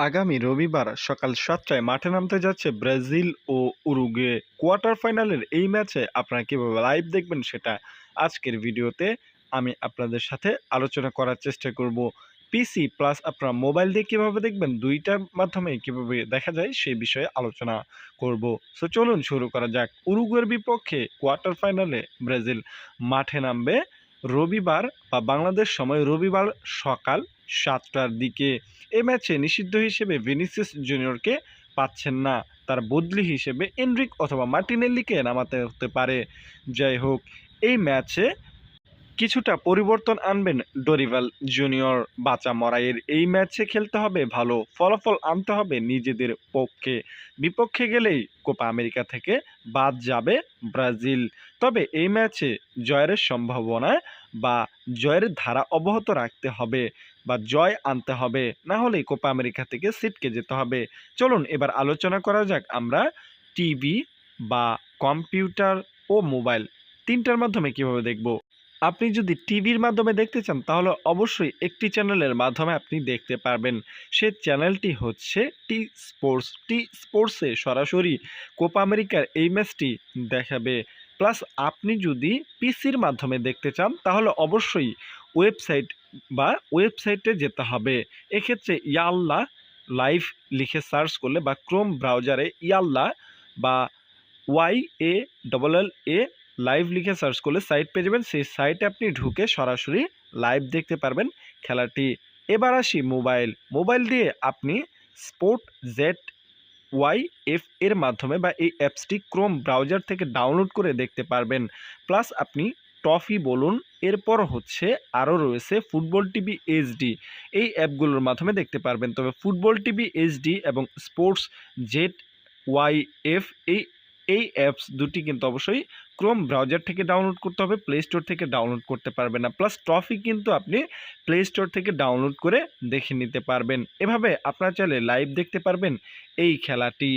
আগামী রবিবার সকাল ৭টায় মাঠে নামতে যাচ্ছে ব্রাজিল ও উরুগুয়ে। কোয়ার্টার ফাইনালের এই ম্যাচে আপনারা কীভাবে লাইভ দেখবেন সেটা আজকের ভিডিওতে আমি আপনাদের সাথে আলোচনা করার চেষ্টা করব। পিসি প্লাস আপনারা মোবাইল দিয়ে কীভাবে দেখবেন, দুইটার মাধ্যমে কীভাবে দেখা যায় সেই বিষয়ে আলোচনা করব। সো চলুন শুরু করা যাক। উরুগুয়ের বিপক্ষে কোয়ার্টার ফাইনালে ব্রাজিল মাঠে নামবে রবিবার বা বাংলাদেশ সময় রবিবার সকাল ৭টার দিকে। এ ম্যাচে নিষিদ্ধ হিসেবে ভিনিসিয়াস জুনিয়রকে পাচ্ছেন না। তার বদলি হিসেবে এনরিক অথবা মার্টিনেল্লিকে নামাতে হতে পারে। যাই হোক, এই ম্যাচে কিছুটা পরিবর্তন আনবেন ডরিভাল জুনিয়র। বাঁচা মরাইয়ের এই ম্যাচে খেলতে হবে ভালো, ফলাফল আনতে হবে নিজেদের পক্ষে। বিপক্ষে গেলেই কোপা আমেরিকা থেকে বাদ যাবে ব্রাজিল। তবে এই ম্যাচে জয়ের সম্ভাবনা বা জয়ের ধারা অব্যাহত রাখতে হবে বা জয় আনতে হবে, না হলেই কোপা আমেরিকা থেকে ছিটকে যেতে হবে। চলুন এবার আলোচনা করা যাক আমরা টিভি বা কম্পিউটার ও মোবাইল তিনটার মাধ্যমে কিভাবে দেখব। আপনি যদি টিভির মাধ্যমে দেখতে চান তাহলে অবশ্যই একটি চ্যানেলের মাধ্যমে আপনি দেখতে পারবেন। সে চ্যানেলটি হচ্ছে টি স্পোর্টস। টি স্পোর্টসে সরাসরি কোপা আমেরিকার এই ম্যাচটি দেখাবে। প্লাস আপনি যদি পিসির মাধ্যমে দেখতে চান তাহলে অবশ্যই ওয়েবসাইটে যেতে হবে। এক্ষেত্রে ইয়াল্লা লাইভ লিখে সার্চ করলে বা ক্রোম ব্রাউজারে ইয়াল্লা বা YALLA লাইভ লিখে সার্চ করলে সাইট পেয়ে যাবেন। সেই সাইটে আপনি ঢুকে সরাসরি লাইভ দেখতে পারবেন খেলাটি। এবার আসি মোবাইল দিয়ে আপনি স্পোর্ট ZYF এর মাধ্যমে বা এই অ্যাপসটি ক্রোম ব্রাউজার থেকে ডাউনলোড করে দেখতে পারবেন। প্লাস আপনি টফি বলুন, এরপর হচ্ছে আরও রয়েছে ফুটবল টিভি এইচডি, এই অ্যাপগুলোর মাধ্যমে দেখতে পারবেন। তবে ফুটবল টিভি এইচডি এবং স্পোর্টস ZYF এই অ্যাপস দুটি কিন্তু অবশ্যই ক্রোম ব্রাউজার থেকে ডাউনলোড করতে হবে, প্লে স্টোর থেকে ডাউনলোড করতে পারবেন না। প্লাস ট্রফি কিন্তু আপনি প্লে স্টোর থেকে ডাউনলোড করে দেখে নিতে পারবেন। এভাবে আপনারা চাইলে লাইভ দেখতে পারবেন এই খেলাটি।